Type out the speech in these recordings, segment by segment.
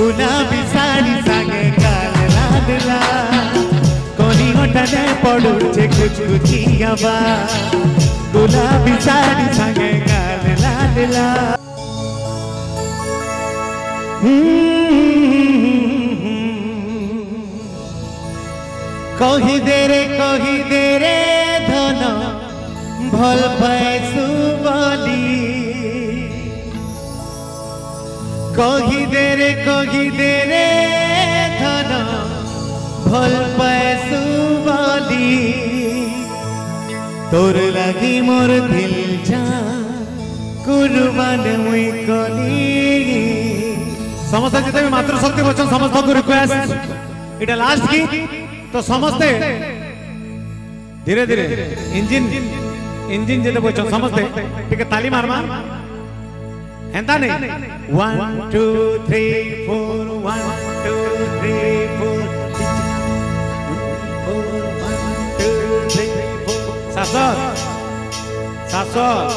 गुलाबी साड़ी सागे गाल लाडला कोनी होटने पड़ुचे कुछ कुचियावा गुलाबी साड़ी सागे गाल लाडला कही दे रे धन भल पैसु बोली कही दे रे धन भल पैसु बोली तोर लगी मोर दिल जा कुर्बान मुई कली समस्त जिते मातृशक्ति बचन समस्त को रिक्वेस्ट इटा लास्ट की तो समस्ते धीरे धीरे इंजिन जेते बचन समस्ते ठीक ताली मारमा एंता नहीं 1 2 3 4 1 2 3 4 सासर सासर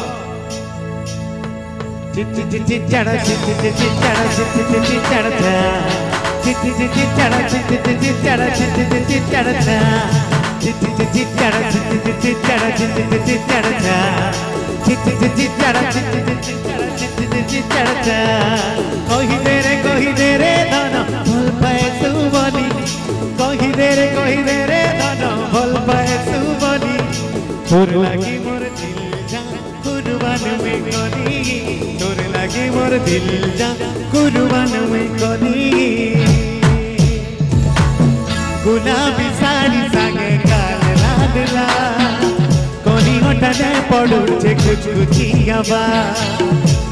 चिट चढ़ा कही दे रे धन भल पैसु बोली कही दे रे धन भल पैसु बोली तोर लगी मोर दिल जा कुर्बान में करी तोर लगी मोर दिल जा कुर्बान में करी गुलाबी साड़ी सागे गाल लाडला कोनी होटने पड़ुचे कुछ कुचियावा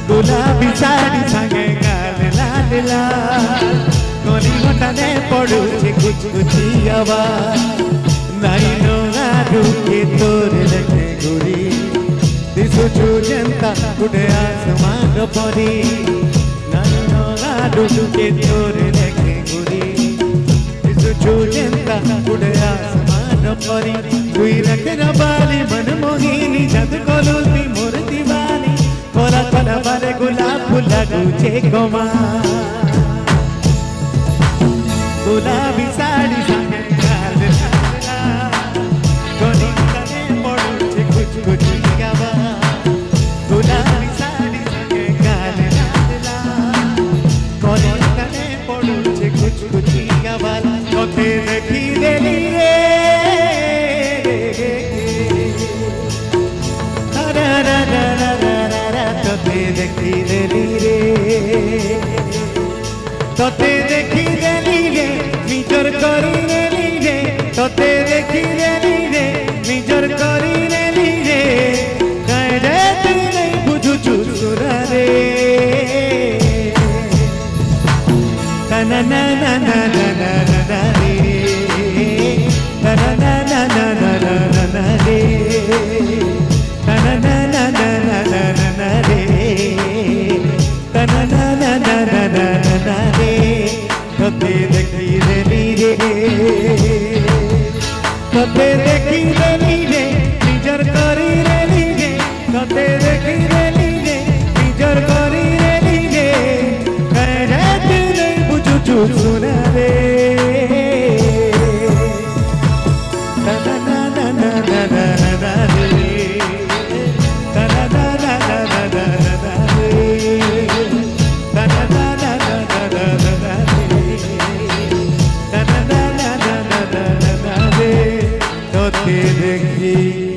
गुलाबी साड़ी सागे गाल लाडला कोनी होटने पड़ुचे कुछ कुचियावा नाई नो गाडू के तोर लगे गुरी दिसुचु जनता उड़े आसमान परी नाई नो गाडू के तोर लगे गुरी चुजंता उड़े आसमान परी कोई रखना बाली मन मोहिनी जद कोलुती मोर दीवानी कोला कोला बारे गुलाब फूला गुचे गोमा गुलाबी साड़ी सागे गाल लाडला कोनी कने पड़ुचे कुछ कुचियावा गुलाबी साड़ी सागे गाल लाडला कोनी कने पड़ुचे कुछ कुचियावा तोते देखी देली रे तोते देखी देली रे तोते देखी देली रे निजर करी देली रे तोते देखी देली रे निजर करी देली रे काहे रे तू नहीं बुझुचु सुरा रे ना ना ना ना ना ना तोते देखी देली रे निजर करी देली रे तोते देखी देली रे निजर करी देली रे कहे रे तू नहीं बुझुचु सुना रे तोते देखी